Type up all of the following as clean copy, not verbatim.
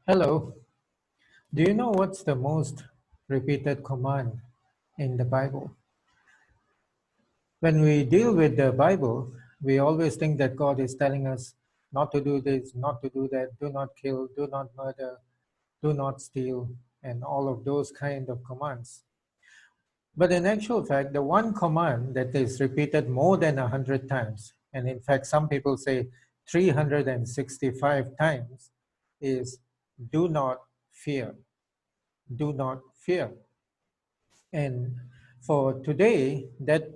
Hello. Do you know what's the most repeated command in the Bible? When we deal with the Bible, we always think that God is telling us not to do this, not to do that, do not kill, do not murder, do not steal, and all of those kind of commands. But in actual fact, the one command that is repeated more than 100 times, and in fact, some people say 365 times, is do not fear. Do not fear. And for today, that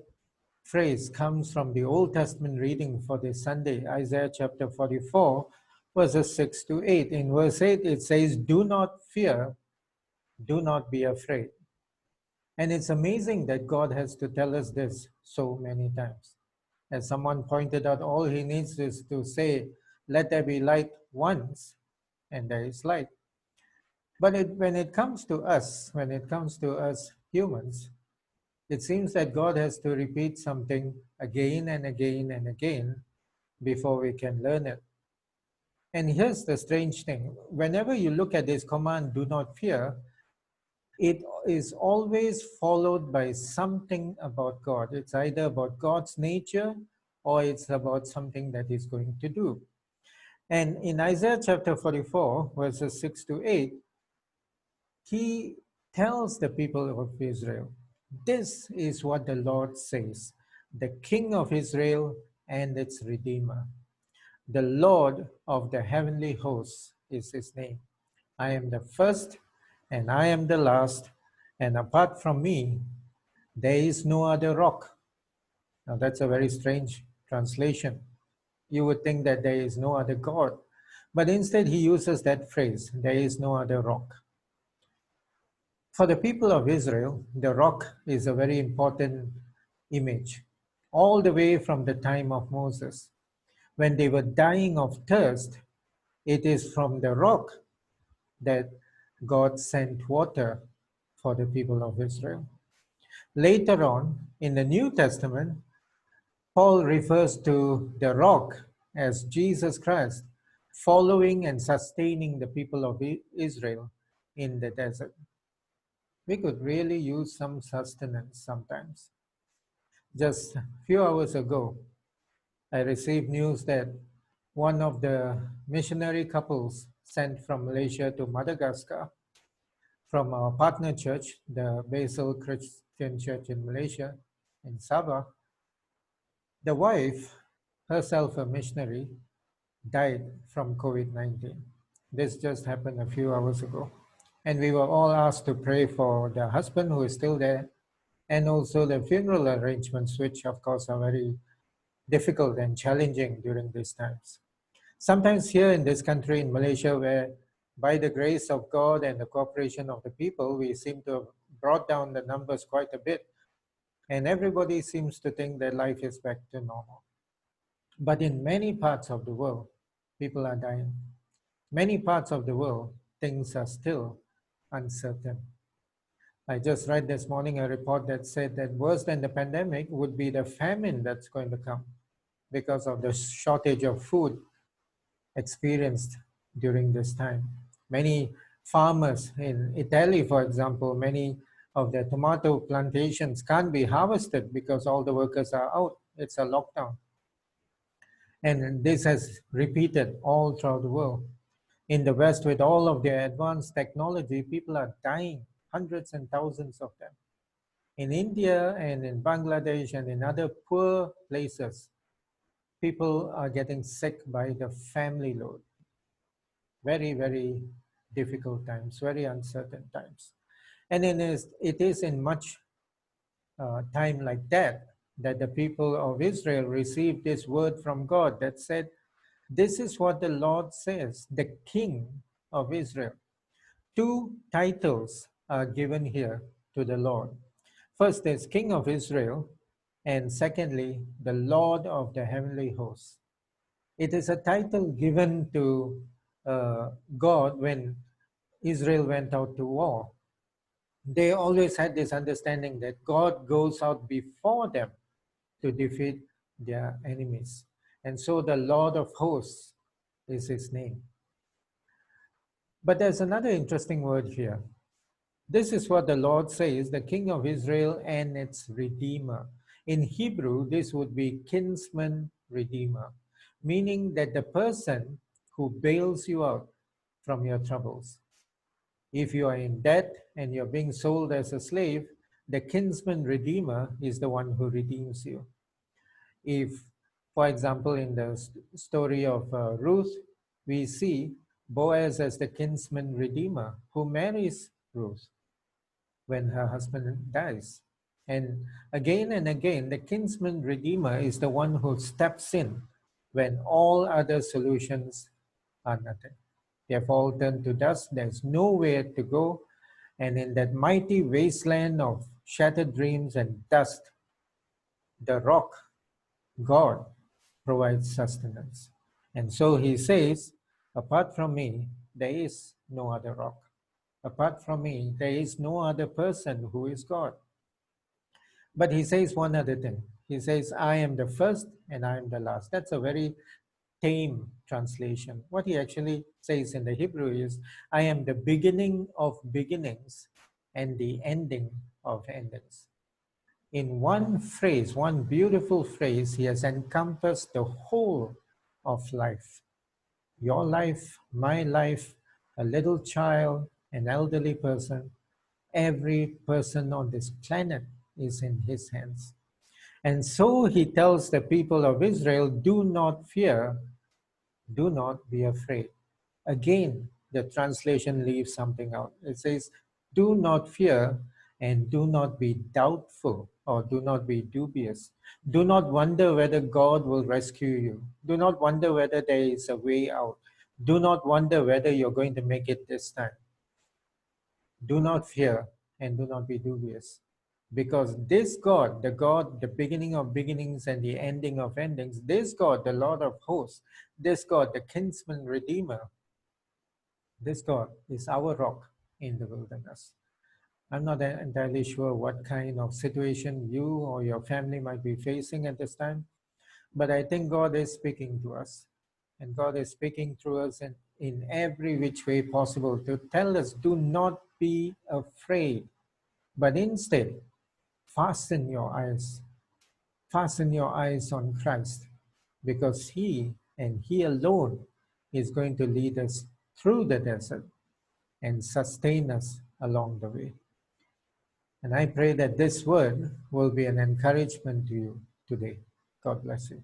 phrase comes from the Old Testament reading for this Sunday, Isaiah chapter 44, verses 6 to 8. In verse 8, it says, "Do not fear, do not be afraid." And it's amazing that God has to tell us this so many times. As someone pointed out, all he needs is to say, "Let there be light" once, and there is light. But when it comes to us, when it comes to us humans, it seems that God has to repeat something again and again and again before we can learn it. And here's the strange thing: whenever you look at this command, do not fear, it is always followed by something about God. It's either about God's nature or it's about something that He's going to do. And in Isaiah chapter 44, verses 6 to 8, He tells the people of Israel, "This is what the Lord says, the King of Israel and its Redeemer. The Lord of the heavenly hosts is his name. I am the first and I am the last, and apart from me, there is no other rock." Now, that's a very strange translation. You would think that there is no other God. But instead, he uses that phrase, "there is no other rock." For the people of Israel, the rock is a very important image. All the way from the time of Moses, when they were dying of thirst, it is from the rock that God sent water for the people of Israel. Later on, in the New Testament, Paul refers to the rock as Jesus Christ, following and sustaining the people of Israel in the desert. We could really use some sustenance sometimes. Just a few hours ago, I received news that one of the missionary couples sent from Malaysia to Madagascar from our partner church, the Basil Christian Church in Malaysia, in Sabah, the wife, herself a missionary, died from COVID 19. This just happened a few hours ago. And we were all asked to pray for the husband who is still there, and also the funeral arrangements, which of course are very difficult and challenging during these times. Sometimes here in this country, in Malaysia, where by the grace of God and the cooperation of the people, we seem to have brought down the numbers quite a bit, and everybody seems to think that life is back to normal. But in many parts of the world, people are dying. Many parts of the world, things are still uncertain. I just read this morning a report that said that worse than the pandemic would be the famine that's going to come because of the shortage of food experienced during this time. Many farmers in Italy, for example, many of the tomato plantations can't be harvested because all the workers are out. It's a lockdown. And this has repeated all throughout the world. In the West, with all of their advanced technology, people are dying, hundreds and thousands of them. In India and in Bangladesh and in other poor places, people are getting sick by the family load. Very, very difficult times, very uncertain times. And it is in much time like that that the people of Israel received this word from God that said, "This is what the Lord says, the King of Israel." Two titles are given here to the Lord. First is King of Israel, and secondly, the Lord of the heavenly hosts. It is a title given to God when Israel went out to war. They always had this understanding that God goes out before them to defeat their enemies. And so the Lord of hosts is his name. But there's another interesting word here. This is what the Lord says, the King of Israel and its Redeemer. In Hebrew, this would be kinsman redeemer, meaning that the person who bails you out from your troubles. If you are in debt and you're being sold as a slave, the kinsman redeemer is the one who redeems you. If, for example, in the story of Ruth, we see Boaz as the kinsman redeemer who marries Ruth when her husband dies. And again, the kinsman redeemer is the one who steps in when all other solutions are nothing. They have all turned to dust, there's nowhere to go, and in that mighty wasteland of shattered dreams and dust, the rock, God, provides sustenance. And so he says, apart from me, there is no other rock. Apart from me, there is no other person who is God. But he says one other thing. He says, I am the first and I am the last. That's a very tame translation. What he actually says in the Hebrew is, I am the beginning of beginnings and the ending of endings. In one phrase, one beautiful phrase, he has encompassed the whole of life. Your life, my life, a little child, an elderly person, every person on this planet is in his hands. And so he tells the people of Israel, do not fear, do not be afraid. Again, the translation leaves something out. It says, do not fear and do not be doubtful or do not be dubious. Do not wonder whether God will rescue you. Do not wonder whether there is a way out. Do not wonder whether you're going to make it this time. Do not fear and do not be dubious. Because this God, the beginning of beginnings and the ending of endings, this God, the Lord of hosts, this God, the kinsman redeemer, this God is our rock in the wilderness. I'm not entirely sure what kind of situation you or your family might be facing at this time, but I think God is speaking to us. And God is speaking through us in every which way possible to tell us, do not be afraid, but instead, fasten your eyes. Fasten your eyes on Christ, because He and He alone is going to lead us through the desert and sustain us along the way. And I pray that this word will be an encouragement to you today. God bless you.